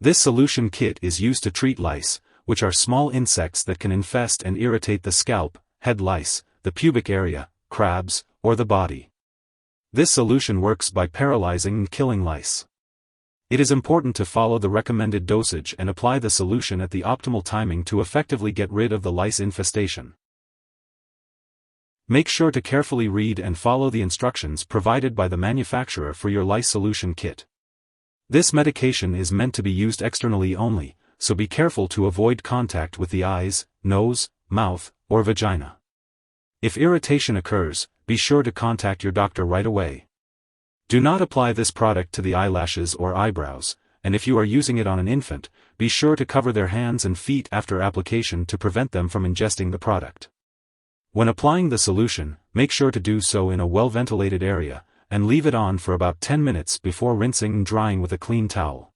This solution kit is used to treat lice, which are small insects that can infest and irritate the scalp, head lice, the pubic area, crabs, or the body. This solution works by paralyzing and killing lice. It is important to follow the recommended dosage and apply the solution at the optimal timing to effectively get rid of the lice infestation. Make sure to carefully read and follow the instructions provided by the manufacturer for your lice solution kit. This medication is meant to be used externally only, so be careful to avoid contact with the eyes, nose, mouth, or vagina. If irritation occurs, be sure to contact your doctor right away. Do not apply this product to the eyelashes or eyebrows, and if you are using it on an infant, be sure to cover their hands and feet after application to prevent them from ingesting the product. When applying the solution, make sure to do so in a well-ventilated area, and leave it on for about 10 minutes before rinsing and drying with a clean towel.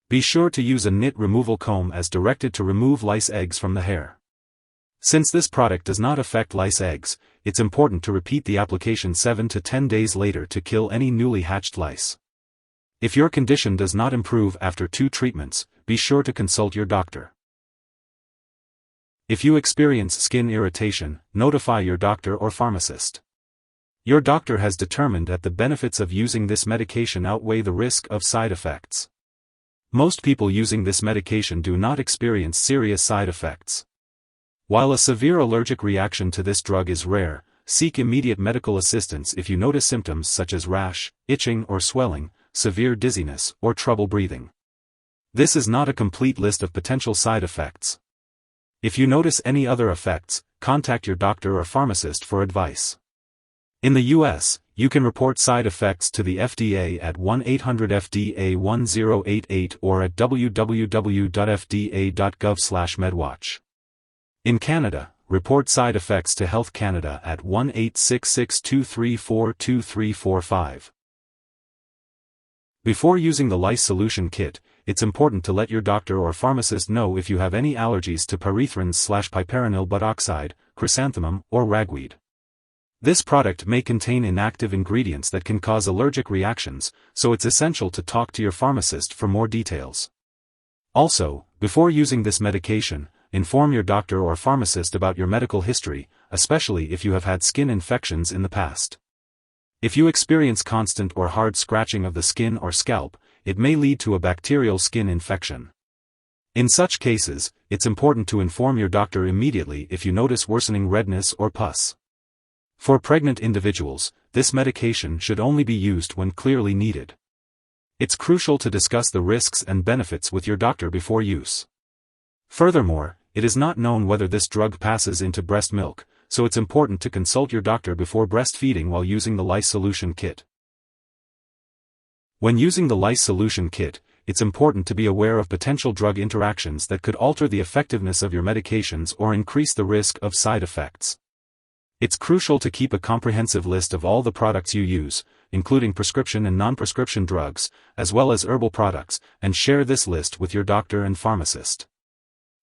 Be sure to use a nit removal comb as directed to remove lice eggs from the hair. Since this product does not affect lice eggs, it's important to repeat the application 7 to 10 days later to kill any newly hatched lice. If your condition does not improve after 2 treatments, be sure to consult your doctor. If you experience skin irritation, notify your doctor or pharmacist. Your doctor has determined that the benefits of using this medication outweigh the risk of side effects. Most people using this medication do not experience serious side effects. While a severe allergic reaction to this drug is rare, seek immediate medical assistance if you notice symptoms such as rash, itching or swelling, severe dizziness, or trouble breathing. This is not a complete list of potential side effects. If you notice any other effects, contact your doctor or pharmacist for advice. In the U.S., you can report side effects to the FDA at 1-800-FDA-1088 or at www.fda.gov/medwatch. In Canada, report side effects to Health Canada at 1-866-234-2345. Before using the lice solution kit, it's important to let your doctor or pharmacist know if you have any allergies to pyrethrins/piperonyl butoxide, chrysanthemum, or ragweed. This product may contain inactive ingredients that can cause allergic reactions, so it's essential to talk to your pharmacist for more details. Also, before using this medication, inform your doctor or pharmacist about your medical history, especially if you have had skin infections in the past. If you experience constant or hard scratching of the skin or scalp, it may lead to a bacterial skin infection. In such cases, it's important to inform your doctor immediately if you notice worsening redness or pus. For pregnant individuals, this medication should only be used when clearly needed. It's crucial to discuss the risks and benefits with your doctor before use. Furthermore, it is not known whether this drug passes into breast milk, so it's important to consult your doctor before breastfeeding while using the lice solution kit. When using the lice solution kit, it's important to be aware of potential drug interactions that could alter the effectiveness of your medications or increase the risk of side effects. It's crucial to keep a comprehensive list of all the products you use, including prescription and non-prescription drugs, as well as herbal products, and share this list with your doctor and pharmacist.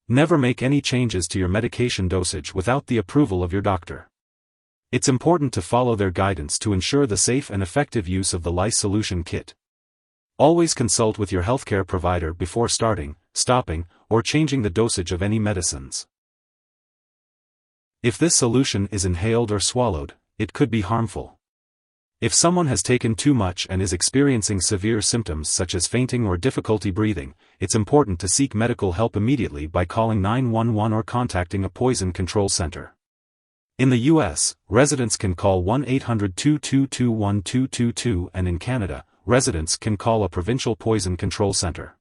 Never make any changes to your medication dosage without the approval of your doctor. It's important to follow their guidance to ensure the safe and effective use of the lice solution kit. Always consult with your healthcare provider before starting, stopping, or changing the dosage of any medicines. If this solution is inhaled or swallowed, it could be harmful. If someone has taken too much and is experiencing severe symptoms such as fainting or difficulty breathing, it's important to seek medical help immediately by calling 911 or contacting a poison control center. In the U.S., residents can call 1-800-222-1222 and in Canada, residents can call a provincial poison control center.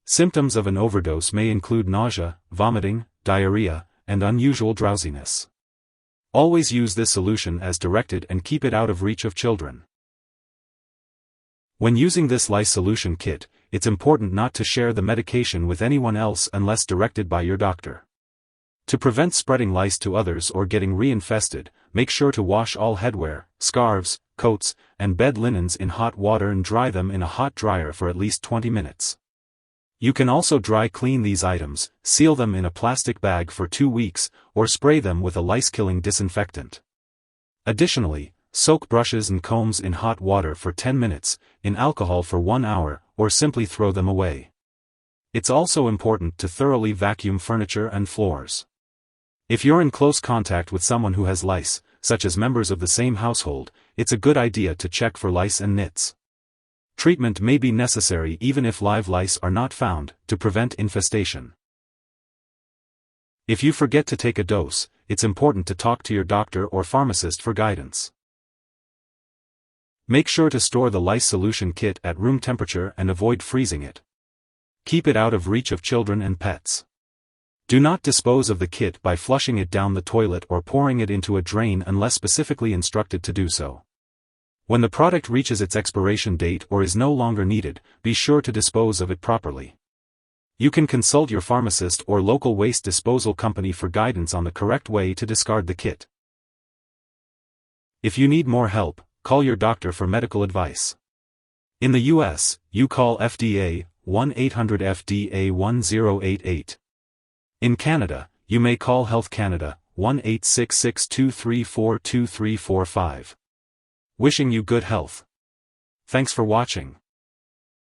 Symptoms of an overdose may include nausea, vomiting, diarrhea, and unusual drowsiness. Always use this solution as directed and keep it out of reach of children. When using this lice solution kit, it's important not to share the medication with anyone else unless directed by your doctor. To prevent spreading lice to others or getting reinfested, make sure to wash all headwear, scarves, coats, and bed linens in hot water and dry them in a hot dryer for at least 20 minutes. You can also dry clean these items, seal them in a plastic bag for 2 weeks, or spray them with a lice-killing disinfectant. Additionally, soak brushes and combs in hot water for 10 minutes, in alcohol for 1 hour, or simply throw them away. It's also important to thoroughly vacuum furniture and floors. If you're in close contact with someone who has lice, such as members of the same household, it's a good idea to check for lice and nits. Treatment may be necessary even if live lice are not found, to prevent infestation. If you forget to take a dose, it's important to talk to your doctor or pharmacist for guidance. Make sure to store the lice solution kit at room temperature and avoid freezing it. Keep it out of reach of children and pets. Do not dispose of the kit by flushing it down the toilet or pouring it into a drain unless specifically instructed to do so. When the product reaches its expiration date or is no longer needed, be sure to dispose of it properly. You can consult your pharmacist or local waste disposal company for guidance on the correct way to discard the kit. If you need more help, call your doctor for medical advice. In the US, you call FDA 1-800-FDA-1088. In Canada, you may call Health Canada 1-866-234-2345. Wishing you good health. Thanks for watching.